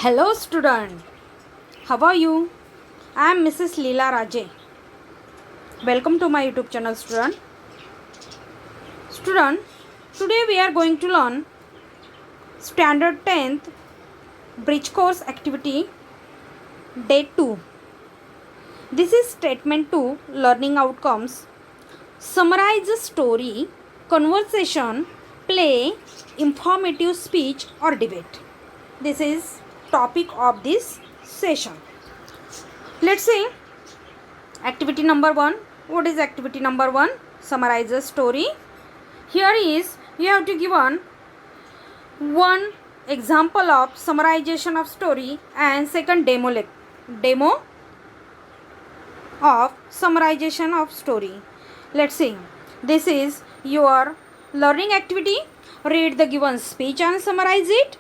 Hello student, how are you? I am Mrs. Leela Raje. Welcome to my YouTube channel student. Student, today we are going to learn Standard 10th Bridge Course Activity Day 2. This is Statement 2 Learning Outcomes. Summarize a story, conversation, play, informative speech or debate. This is topic of this session. Let's see activity number 1. What is activity number 1? Summarize a story. Here is you have to give one example of summarization of story and second demo of summarization of story. Let's see. This is your learning activity. Read the given speech and summarize it.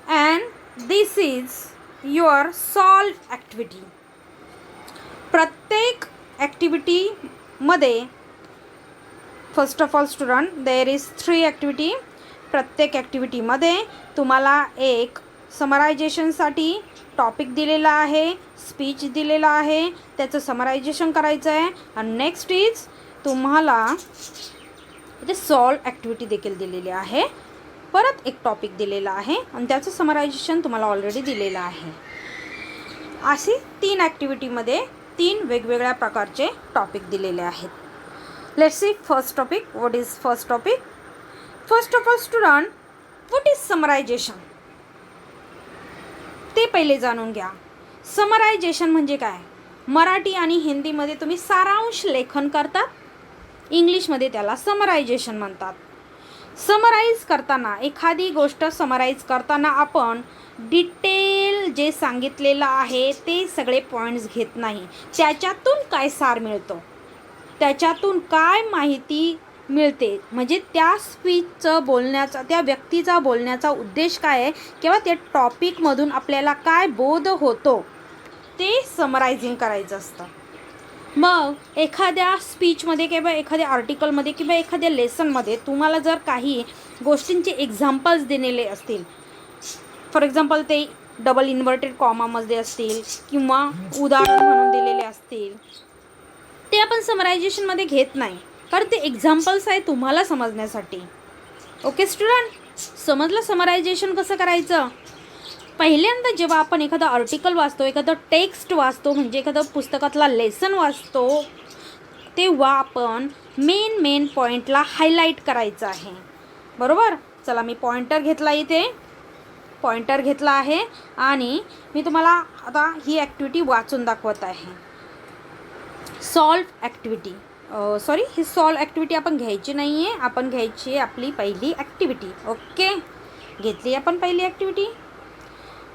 And this is your solve activity. प्रत्येक ॲक्टिव्हिटीमध्ये first of all student there is 3 activity. प्रत्येक ॲक्टिव्हिटीमध्ये तुम्हाला एक समरायझेशनसाठी topic दिलेला आहे, speech दिलेला आहे, त्याचं समरायझेशन करायचं आहे. आणि नेक्स्ट इज तुम्हाला इथे सॉल्व ॲक्टिव्हिटी देखील दिलेली आहे. परत एक टॉपिक दिलेला आहे आणि त्याचं समरायझेशन तुम्हाला ऑलरेडी दिलेलं आहे. अशी 3 ॲक्टिव्हिटीमध्ये 3 वेगवेगळ्या प्रकारचे टॉपिक दिलेले आहेत. Let's see first topic. What is first topic? First of all student, what is summarization ते पहिले जाणून घ्या. समरायझेशन म्हणजे काय? मराठी आणि हिंदीमध्ये तुम्ही सारांश लेखन करतात, इंग्लिशमध्ये त्याला समरायझेशन म्हणतात. समराईज करताना एखादी गोष्ट समराईज करताना आपण डिटेल जे सांगितलेलं आहे ते सगळे पॉईंट्स घेत नाही. त्याच्यातून काय सार मिळतो, त्याच्यातून काय माहिती मिळते, म्हणजे त्या स्पीचचं बोलण्याचा, त्या व्यक्तीचा बोलण्याचा उद्देश काय आहे किंवा त्या टॉपिकमधून आपल्याला काय बोध होतो ते समरायझिंग करायचं असतं. मग एखाद्या स्पीचमध्ये किंवा एखाद्या आर्टिकलमध्ये किंवा एखाद्या लेसनमध्ये तुम्हाला जर काही गोष्टींचे एक्झाम्पल्स दिलेले असतील, फॉर एक्झाम्पल ते डबल इन्व्हर्टेड कॉमामध्ये असतील किंवा उदाहरण म्हणून दिलेले असतील, ते आपण समरायझेशनमध्ये घेत नाही, कारण ते एक्झाम्पल्स आहे तुम्हाला समजण्यासाठी. ओके स्टुडंट, समजलं समरायझेशन कसं करायचं? पहिल्यांदा जेव्हा आपण एखादा आर्टिकल वाचतो, एखादं टेक्स्ट वाचतो, म्हणजे एखादं पुस्तकातला लेसन वाचतो, तेव्हा आपण मेन पॉईंटला हायलाईट करायचं आहे. बरोबर? चला, मी पॉइंटर घेतला, इथे पॉइंटर घेतला आहे आणि मी तुम्हाला आता ही ॲक्टिव्हिटी वाचून दाखवत आहे. सॉल्व ॲक्टिव्हिटी, ही सॉल्व ॲक्टिव्हिटी आपण घ्यायची नाही आहे, आपण घ्यायची आहे आपली पहिली ॲक्टिव्हिटी. ओके, घेतली आपण पहिली activity.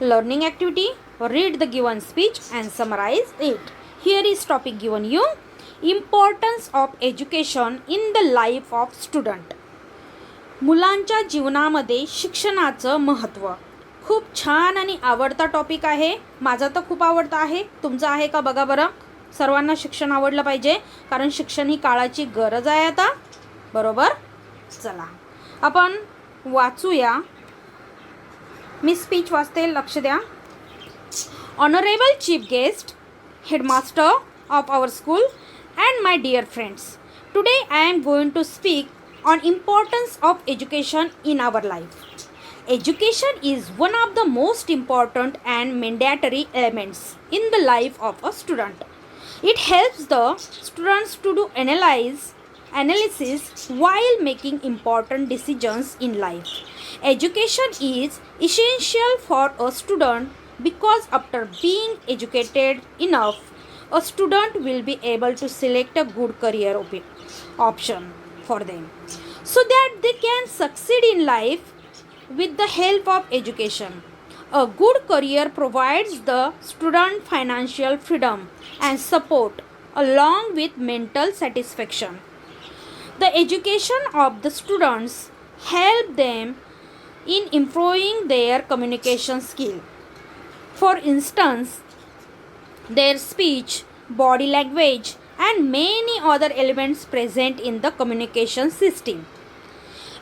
Learning activity, read the given speech and summarize it. Here is topic given you. Importance of education in the life of student. मुलांच्या जीवनामध्ये शिक्षणाचं महत्त्व. खूप छान आणि आवडता टॉपिक आहे. माझा तर खूप आवडता आहे. तुमचं आहे का बघा बरं. सर्वांना शिक्षण आवडलं पाहिजे, कारण शिक्षण ही काळाची गरज आहे आता. बरोबर? चला आपण वाचूया. मी स्पीच वाचते, लक्ष द्या. Honourable chief guest, headmaster of our school and my dear friends, today I am going to speak on importance of education in our life. Education is one of the most important and mandatory elements in the life of a student. It helps the students to do analysis while making important decisions in life. Education is essential for a student because after being educated enough, a student will be able to select a good career option for them so that they can succeed in life with the help of education. A good career provides the student financial freedom and support along with mental satisfaction. The education of the students help them in improving their communication skill. For instance, their speech, body language, and many other elements present in the communication system.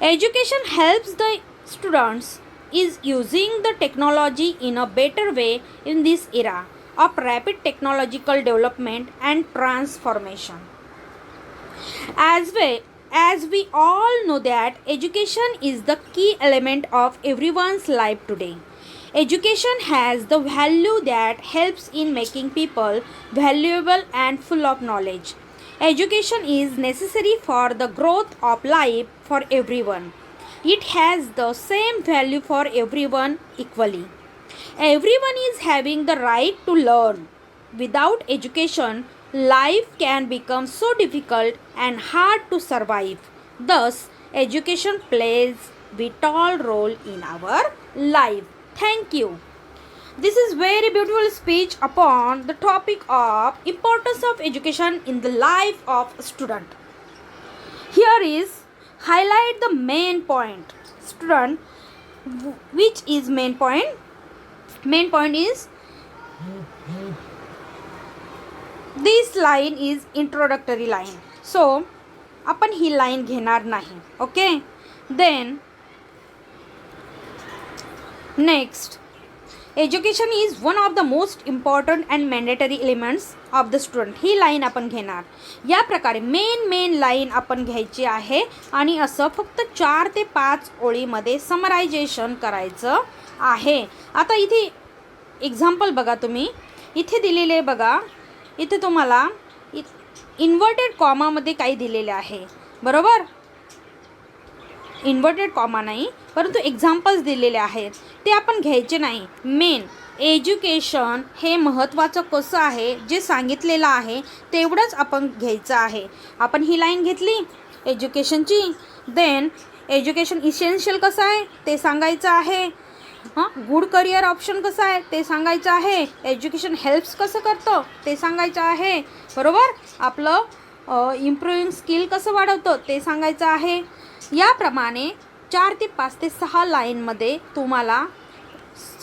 Education helps the students is using the technology in a better way in this era of rapid technological development and transformation. As we all know that education is the key element of everyone's life today. Education has the value that helps in making people valuable and full of knowledge. Education is necessary for the growth of life for everyone. It has the same value for everyone equally. Everyone is having the right to learn. Without education, life can become so difficult and hard to survive. Thus, education plays a vital role in our life. Thank you. This is very beautiful speech upon the topic of importance of education in the life of a student. Here is highlight the main point. Student, which is main point? Main point is this line is introductory line. So आपण ही line घेणार नाही. Okay. Then next, education is one of the most important and mandatory elements of the student. ही line आपण घेणार. या प्रकारे main line आपण घ्यायची आहे आणि असं फक्त 4 ते 5 ओळीमध्ये समरायझेशन करायचं आहे. आता इथे एक्झाम्पल बघा तुम्ही. इथे दिलेले बघा. इथे तुम्हाला इन्व्हर्टेड कॉमामध्ये काही दिलेले आहे. बरोबर. इन्व्हर्टेड कॉमा नाही परंतु एक्झाम्पल्स दिलेले आहेत. ते आपण घ्यायचे नाही. मेन एज्युकेशन हे महत्त्वाचं कसं आहे जे सांगितलेलं आहे तेवढंच आपण घ्यायचं आहे. आपण ही लाईन घेतली एज्युकेशनची. देन एज्युकेशन इसेन्शियल कसं आहे ते सांगायचं आहे. गुड करिअर ऑप्शन कसं आहे ते सांगायचं आहे. एज्युकेशन हेल्प्स कसं करतं ते सांगायचं आहे. बरोबर. आपलं इम्प्रूव्हिंग स्किल कसं वाढवतं ते सांगायचं आहे. याप्रमाणे 4 ते 5 ते 6 लाईनमध्ये तुम्हाला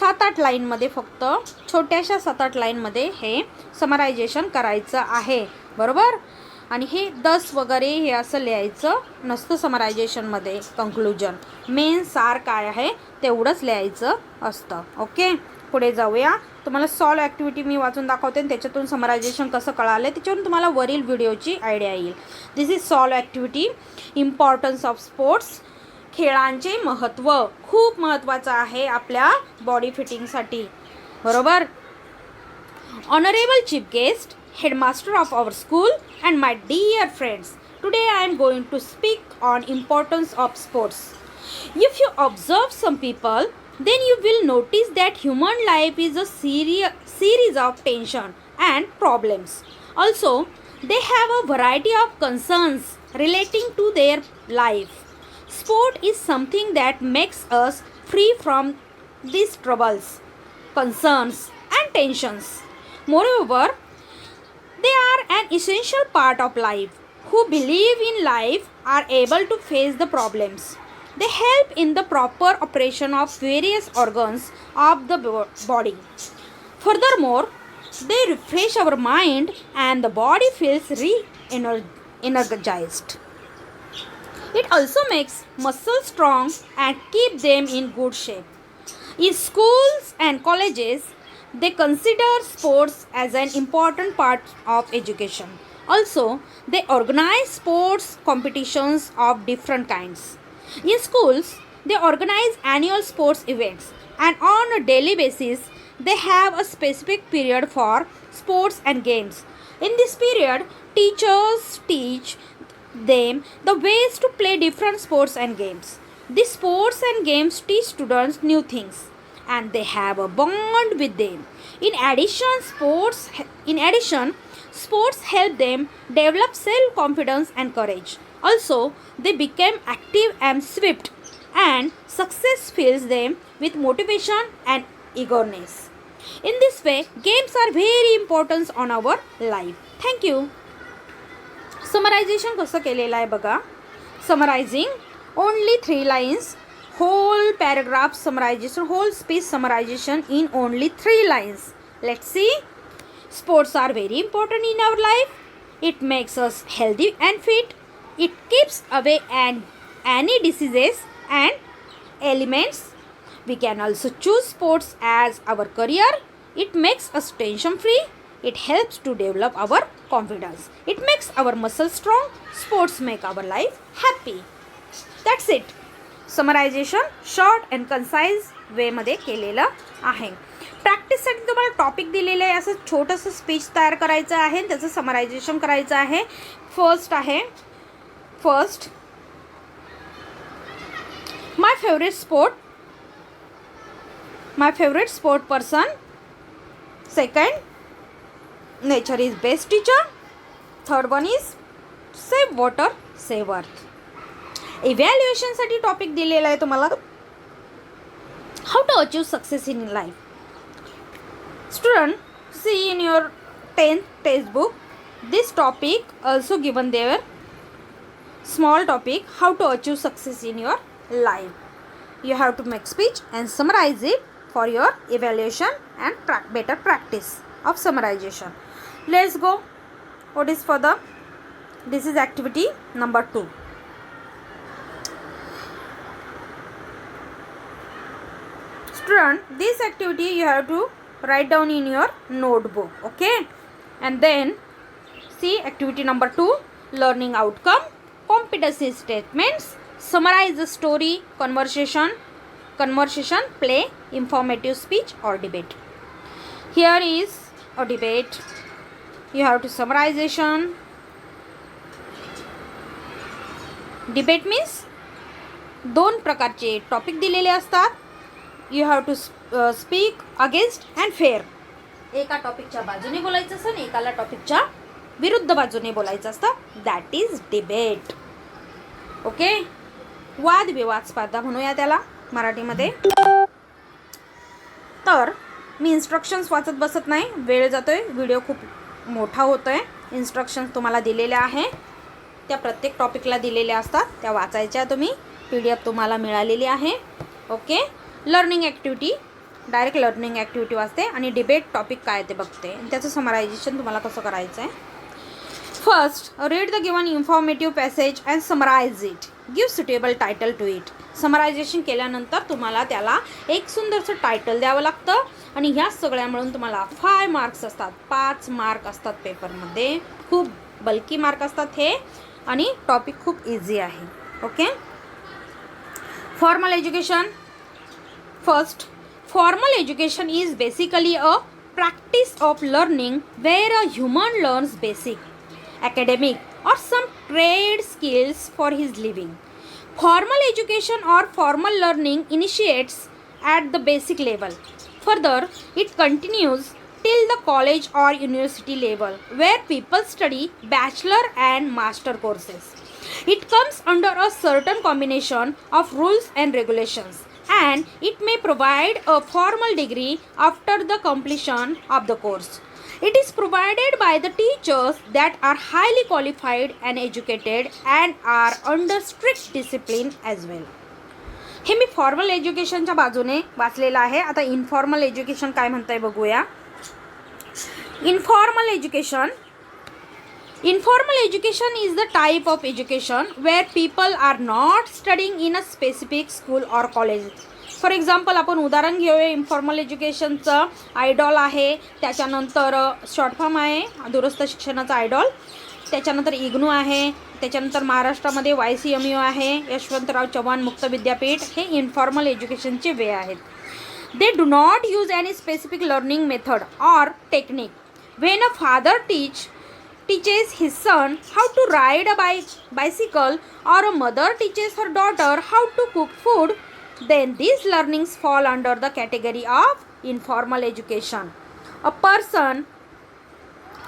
7-8 लाईनमध्ये फक्त छोट्याशा 7-8 लाईनमध्ये हे समरायझेशन करायचं आहे. बरोबर. आणि हे 10 वगैरे हे असं लिहायचं नसतं समरायझेशनमध्ये. कंक्लुजन मेन सार काय आहे तेवढंच लिहायचं असतं. ओके. पुढे जाऊया. तुम्हाला सॉल्व ॲक्टिव्हिटी मी वाचून दाखवते आणि त्याच्यातून समरायझेशन कसं कळालं त्याच्यावरून तुम्हाला वरील व्हिडिओची आयडिया येईल. This is solve activity. Importance of sports. खेळांचे महत्त्व खूप महत्त्वाचं आहे आपल्या बॉडी फिटिंगसाठी. बरोबर. Honourable chief guest, headmaster of our school and my dear friends, today I am going to speak on importance of sports. If you observe some people, then you will notice that human life is a series of tension and problems. Also, they have a variety of concerns relating to their life. Sport is something that makes us free from these troubles, concerns and tensions. Moreover, they are an essential part of life. Who believe in life are able to face the problems. They help in the proper operation of various organs of the body. Furthermore, they refresh our mind and the body feels energized. It also makes muscles strong and keep them in good shape. In schools and colleges, they consider sports as an important part of education. Also, they organize sports competitions of different kinds. In schools, they organize annual sports events, and on a daily basis, they have a specific period for sports and games. In this period, teachers teach them the ways to play different sports and games. These sports and games teach students new things, and they have a bond with them. In addition, sports help them develop self-confidence and courage. Also, they become active and swift, and success fills them with motivation and eagerness. In this way, games are very important on our life. Thank you. Summarization कसं केलेलं आहे बघा. Summarizing only 3 lines. Whole paragraph summarization, whole speech summarization in only 3 lines. Let's see. Sports are very important in our life. It makes us healthy and fit. It keeps away any diseases and ailments. We can also choose sports as our career. It makes us tension free. It helps to develop our confidence. It makes our muscles strong. Sports make our life happy. That's it. Summarization short and concise वेमध्ये केलेलं आहे. प्रॅक्टिससाठी तुम्हाला topic दिलेलं आहे. असं छोटंसं speech तयार करायचं आहे, त्याचं समरायझेशन करायचं आहे. First my favourite sport person. Second, nature is best teacher. Third one is save water save earth. इव्हॅल्युएशनसाठी टॉपिक दिलेला आहे तुम्हाला, how to achieve success in life. Student, see in your 10th textbook this topic also given there. Small topic, how to achieve success in your life. You have to make speech and summarize it for your evaluation and better practice of summarization. Let's go. What is for the, this is activity number 2. Student, this activity you have to write down in your notebook, okay? And then see activity number 2, learning outcome, competency statements, summarize the story, conversation, play, informative speech or debate. Here is a debate. You have to summarization. Debate means दोन प्रकारचे topic दिलेले असतात. You have to speak against and fair. एका टॉपिकच्या बाजूने बोलायचं असतं आणि एकाला टॉपिकच्या विरुद्ध बाजूने बोलायचं असतं. That is debate. ओके, वादविवाद स्पर्धा म्हणूया त्याला मराठीमध्ये. तर मी इन्स्ट्रक्शन्स वाचत बसत नाही, वेळ जातोय, व्हिडिओ खूप मोठा होतोय. इन्स्ट्रक्शन्स तुम्हाला दिलेल्या आहे, त्या प्रत्येक टॉपिकला दिलेल्या असतात, त्या वाचायच्या तुम्ही. PDF तुम्हाला मिळालेली आहे. Okay, learning activity, direct learning activity वाचते आणि डिबेट टॉपिक काय ते बघते आणि त्याचं समरायझेशन तुम्हाला कसं करायचं आहे. First, read the given informative passage and summarize it. Give suitable title to it. Summarization केल्यानंतर तुम्हाला त्याला एक सुंदरसं टायटल द्यावं लागतं आणि ह्या सगळ्या मिळून तुम्हाला 5 मार्क्स असतात. 5 मार्क असतात पेपरमध्ये. खूप बल्की मार्क असतात हे आणि टॉपिक खूप इझी आहे. Okay, formal education. First, formal education is basically a practice of learning where a human learns basic, academic or some trade skills for his living. Formal education or formal learning initiates at the basic level. Further, it continues till the college or university level where people study bachelor and master courses. It comes under a certain combination of rules and regulations, and it may provide a formal degree after the completion of the course. It is provided by the teachers that are highly qualified and educated and are under strict discipline as well. Hey me formal एज्युकेशनच्या बाजूने वाचलेलं आहे. आता informal education काय म्हणताय बघूया. Informal education is the type of education where people are not studying in a specific school or college. For example आपण उदाहरण घेऊया इन्फॉर्मल एज्युकेशनचं. आयडॉल आहे, त्याच्यानंतर शॉर्ट फॉर्म आहे दूरस्थ शिक्षणाचा आयडॉल, त्याच्यानंतर इग्नू आहे, त्याच्यानंतर महाराष्ट्रामध्ये YCMU आहे, यशवंतराव चव्हाण मुक्त विद्यापीठ. हे इन्फॉर्मल एज्युकेशनचे वे आहेत. They do not use any specific learning method or technique. When a father teaches his son how to ride a bicycle or a mother teaches her daughter how to cook food, then these learnings fall under the category of informal education. A person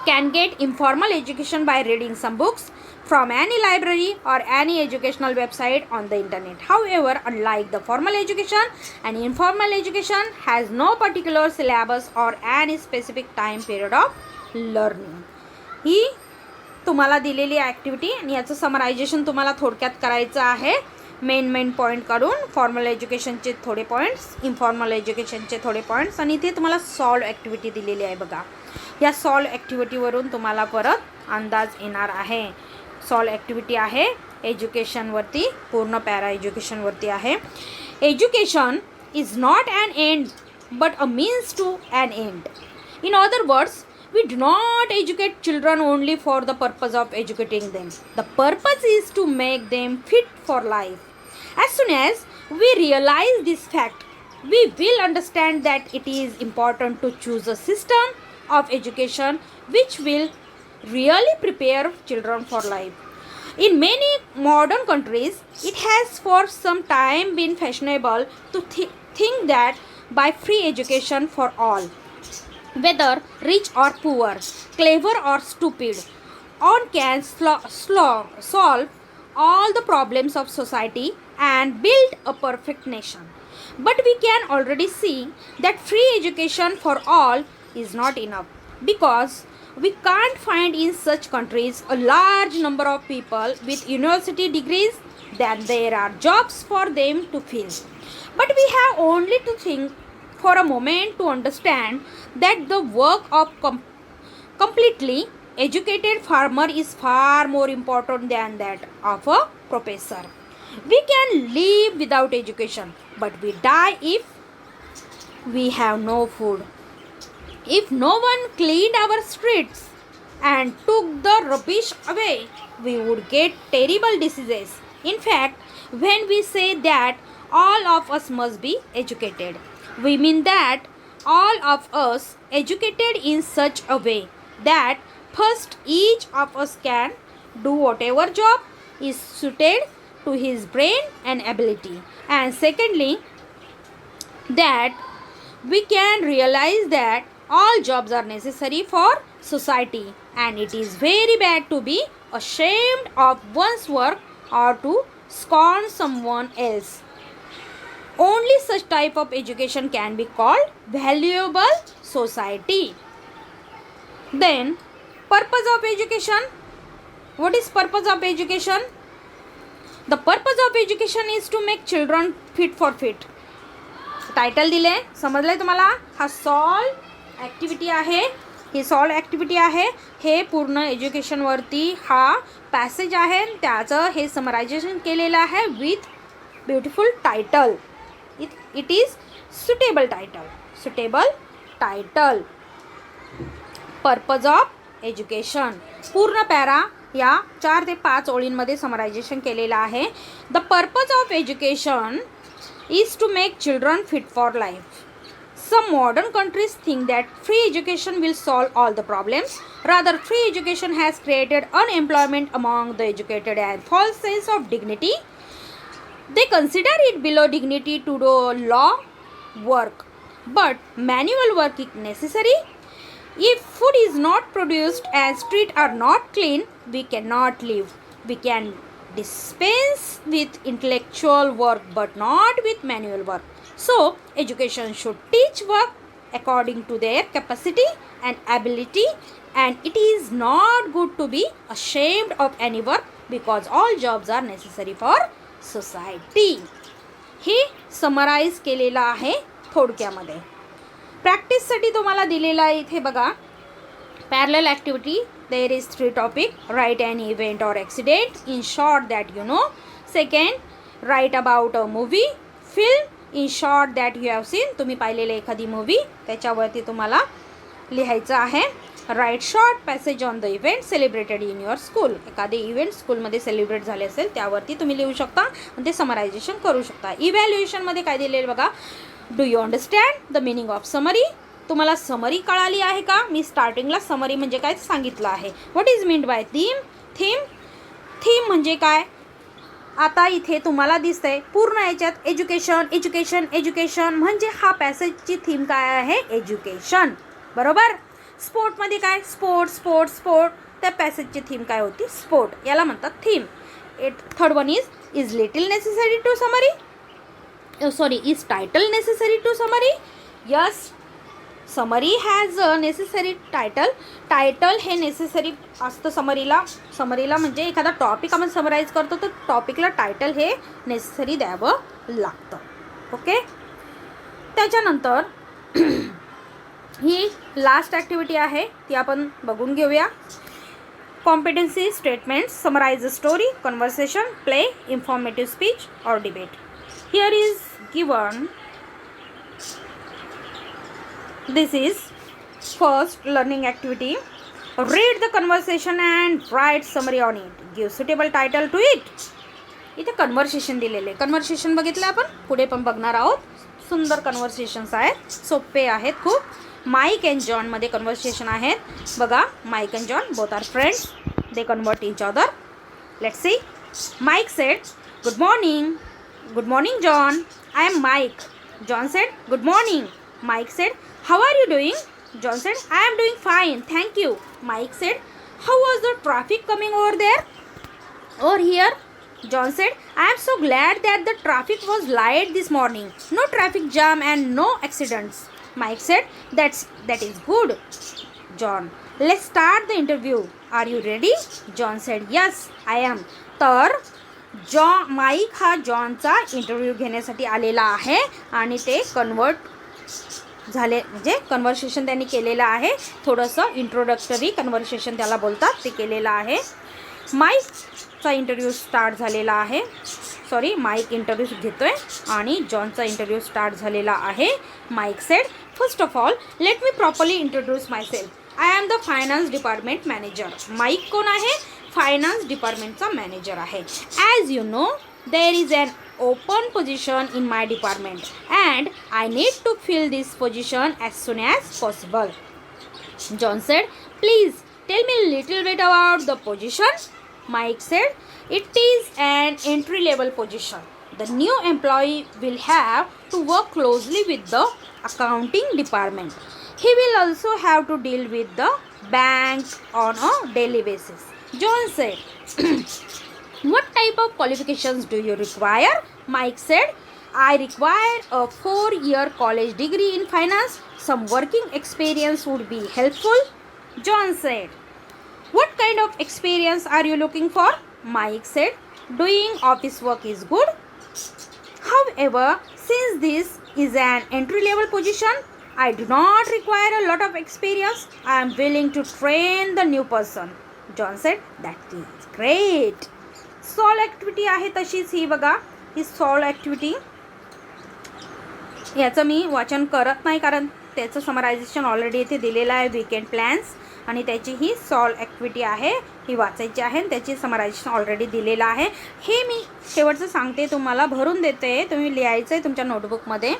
can get informal education by reading some books from any library or any educational website on the internet. However, unlike the formal education, an informal education has no particular syllabus or any specific time period of learning. ही तुम्हाला दिलेली activity आणि याचं समरायझेशन तुम्हाला थोडक्यात करायचं आहे. Main point काढून formal एज्युकेशनचे थोडे पॉईंट्स, इन्फॉर्मल एज्युकेशनचे थोडे पॉईंट्स आणि इथे तुम्हाला सॉल्व ॲक्टिव्हिटी दिलेली आहे बघा. या सॉल्व ॲक्टिव्हिटीवरून तुम्हाला परत अंदाज येणार आहे. सॉल्व ॲक्टिव्हिटी आहे एज्युकेशनवरती, पूर्ण पॅरा एज्युकेशनवरती आहे. Education is not an end but a means to an end. In other words, we do not educate children only for the purpose of educating them. The purpose is to make them fit for life. As soon as we realize this fact, we will understand that it is important to choose a system of education which will really prepare children for life. In many modern countries, it has for some time been fashionable to think that by free education for all, whether rich or poor, clever or stupid, one can solve all the problems of society and build a perfect nation. But we can already see that free education for all is not enough, because we can't find in such countries a large number of people with university degrees that there are jobs for them to fill. But we have only to think for a moment to understand that the work of completely educated farmer is far more important than that of a professor. We can live without education, but we die if we have no food. If no one cleaned our streets and took the rubbish away, we would get terrible diseases. In fact, when we say that all of us must be educated, we mean that all of us educated in such a way that first each of us can do whatever job is suited to his brain and ability, and secondly that we can realize that all jobs are necessary for society, and it is very bad to be ashamed of one's work or to scorn someone else. Only such type of education can be called valuable society. Then, purpose of education. What is purpose of education? The purpose of education is to make children fit for fit. Title दिले, समजलंय तुम्हाला? हा solve activity आहे, ही solve activity आहे. हे पूर्ण एज्युकेशनवरती हा passage आहे, त्याचं हे समरायझेशन केलेलं आहे with beautiful title. It is suitable title. Purpose of education. पूर्ण पॅरा या 4 ते 5 ओळींमध्ये समरायझेशन केलेलं आहे. The purpose of education is to make children fit for life. Some modern countries think that free education will solve all the problems. Rather, free education has created unemployment among the educated and false sense of dignity. They consider it below dignity to do law work. But manual work is necessary. If food is not produced and streets are not clean, we cannot live. We can dispense with intellectual work but not with manual work. So, education should teach work according to their capacity and ability, and it is not good to be ashamed of any work because all jobs are necessary for society. हे summarise केलेलं आहे थोडक्यामध्ये. प्रॅक्टिससाठी तुम्हाला दिलेला आहे इथे बघा. Parallel activity, there is 3 topic. Write an event or accident in short that you know. Second, write about a movie, film in short that you have seen. तुम्ही पाहिलेले एखादी मूवी त्याच्यावरती तुम्हाला लिहायचं आहे. Write short passage on the event celebrated in your school. एखादे event स्कूलमध्ये celebrate झाले असेल त्यावरती तुम्ही लिहू शकता आणि ते समरायझेशन करू शकता. इव्हॅल्युएशनमध्ये काय दिलेलं बघा. Do you understand the meaning of summary. तुम्हाला समरी कळाली आहे का? मी स्टार्टिंगला समरी म्हणजे काय सांगितलं आहे. What is meant by theme म्हणजे काय? आता इथे तुम्हाला दिसतंय पूर्ण याच्यात एज्युकेशन म्हणजे हा पॅसेजची थीम काय आहे? एज्युकेशन. बरोबर. स्पोर्टमध्ये काय? स्पोर्ट. त्या पॅसेजची थीम काय होती? स्पोर्ट. याला म्हणतात theme. Third one is little necessary to summary. Is title necessary to summary? Yes. Summary has a necessary title हे नेसेसरी असतं समरीला म्हणजे एखादा टॉपिक आपण समराईज करतो तर टॉपिकला टायटल हे नेसेसरी द्यावं लागतं. ओके. त्याच्यानंतर ही लास्ट ॲक्टिव्हिटी आहे ती आपण बघून घेऊया. Competency statement, summarize a story, conversation, play, informative speech or debate. Here is given This is first learning activity. Read the conversation and write summary on it. Give suitable title to it. इथे conversation दिलेले. Conversation बघितलं आपण, पुढे पण बघणार आहोत. सुंदर conversations आहेत, सोपे आहेत खूप. माईक अँड जॉन मध्ये कन्व्हर्सेशन आहेत बघा. Mike and John both are friends. They convert each other. Let's see. Mike said good morning. Good morning John. I am Mike. John said good morning. Mike said how are you doing. John said, I am doing fine, thank you. Mike said, how was the traffic coming over there? Over here? John said, I am so glad that the traffic was light this morning. No traffic jam and no accidents. Mike said, that is good. John, let's start the interview. Are you ready? John said, yes, I am. तर mike हा जॉनचा interview घेण्यासाठी आलेला आहे आणि ते convert झाले, म्हणजे conversation त्यांनी केलेलं आहे. थोडंसं इंट्रोडक्टरी कन्व्हर्सेशन त्याला बोलतात, ते केलेलं आहे. माईकचा इंटरव्ह्यू स्टार्ट झालेला आहे. सॉरी, माईक इंटरव्ह्यू घेतोय आणि जॉनचा इंटरव्ह्यू स्टार्ट झालेला आहे. Mike said first of all let me properly introduce myself. I am the finance department manager. Mike कोण आहे? फायनान्स डिपार्टमेंटचा मॅनेजर आहे. As you know there is an open position in my department and I need to fill this position as soon as possible. John said, please tell me a little bit about the position. Mike said, it is an entry level position. The new employee will have to work closely with the accounting department. He will also have to deal with the bank on a daily basis. John said, what type of qualifications do you require? Mike said, I require a 4-year college degree in finance. Some working experience would be helpful. John said, what kind of experience are you looking for? Mike said, doing office work is good. However, since this is an entry-level position, I do not require a lot of experience. I am willing to train the new person. John said, that is great. Solve activity आहे तशीच ही बघा. ही solve activity, याचं मी वाचन करत नाही कारण त्याचं समरायझेशन already इथे दिलेलं आहे. वीकेंड प्लॅन्स आणि त्याची ही सॉल्व ॲक्टिव्हिटी आहे, ही वाचायची आहे आणि त्याची समरायझेशन ऑलरेडी दिलेलं आहे. हे मी शेवटचं सांगते, तुम्हाला भरून देते, तुम्ही लिहायचं आहे तुमच्या नोटबुकमध्ये.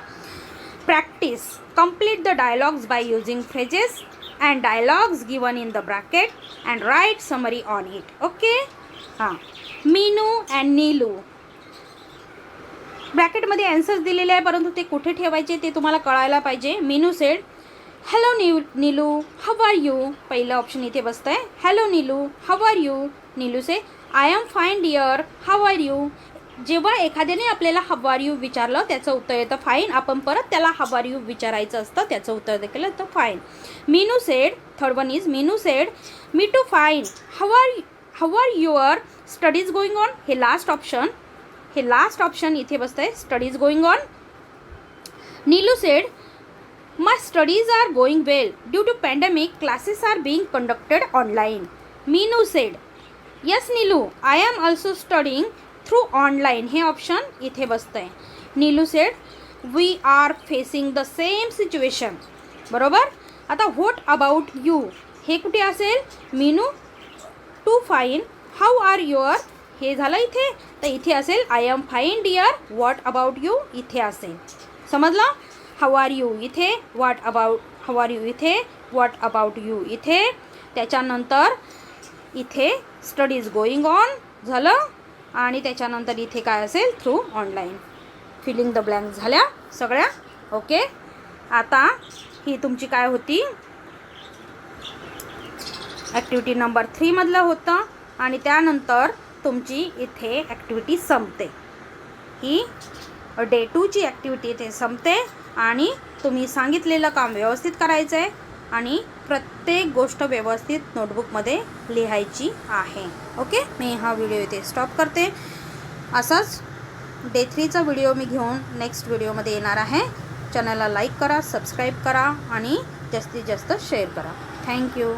Practice complete the dialogues by using phrases and dialogues given in the bracket and write summary on it. Okay. हां. मीनू अँड नीलू, ब्रॅकेटमध्ये ॲन्सर्स दिलेले आहे परंतु ते कुठे ठेवायचे ते तुम्हाला कळायला पाहिजे. Meenu said hello Neelu how are you. पहिलं ऑप्शन इथे बसतं आहे. Hello Neelu how are you. Neelu say I am fine dear how are you. जेव्हा एखाद्याने आपल्याला हाऊ आर यू विचारलं त्याचं उत्तर येतं फाईन. आपण परत त्याला हाऊ आर यू विचारायचं असतं, त्याचं उत्तर देखील येतं fine. Meenu said, third one is Meenu said me too fine. How are your studies going on. हे लास्ट ऑप्शन इथे बसतं आहे. Studies going on. Neelu said my studies are going well due to pandemic classes are being conducted online. Meenu said yes Neelu I am also studying through online. हे option इथे बसतं आहे. Neelu said we are facing the same situation. बरोबर. आता what about you हे कुठे असेल? Meenu too fine how are your हे झालं इथे, तर इथे असेल I am fine dear. What about you इथे असेल. समजलं. हाऊ आर यू इथे, what about how are you इथे, व्हॉट अबाउट यू इथे. त्याच्यानंतर इथे स्टडीज गोईंग ऑन झालं आणि त्याच्यानंतर इथे काय असेल? Through online. Filling the blank झाल्या सगळ्या. ओके. आता ही तुमची काय होती? ॲक्टिव्हिटी नंबर 3 मधलं होतं आणि त्यानंतर तुमची इथे ॲक्टिव्हिटी संपते. ही डे 2ची ॲक्टिव्हिटी इथे संपते आणि तुम्ही सांगितलेलं काम व्यवस्थित करायचं आहे आणि प्रत्येक गोष्ट व्यवस्थित नोटबुकमध्ये लिहायची आहे. ओके. मी हा व्हिडिओ इथे स्टॉप करते. असाच डे 3चा व्हिडिओ मी घेऊन नेक्स्ट व्हिडिओमध्ये येणार आहे. चॅनलला लाईक करा, सबस्क्राईब करा आणि जास्तीत जास्त शेअर करा. थँक्यू.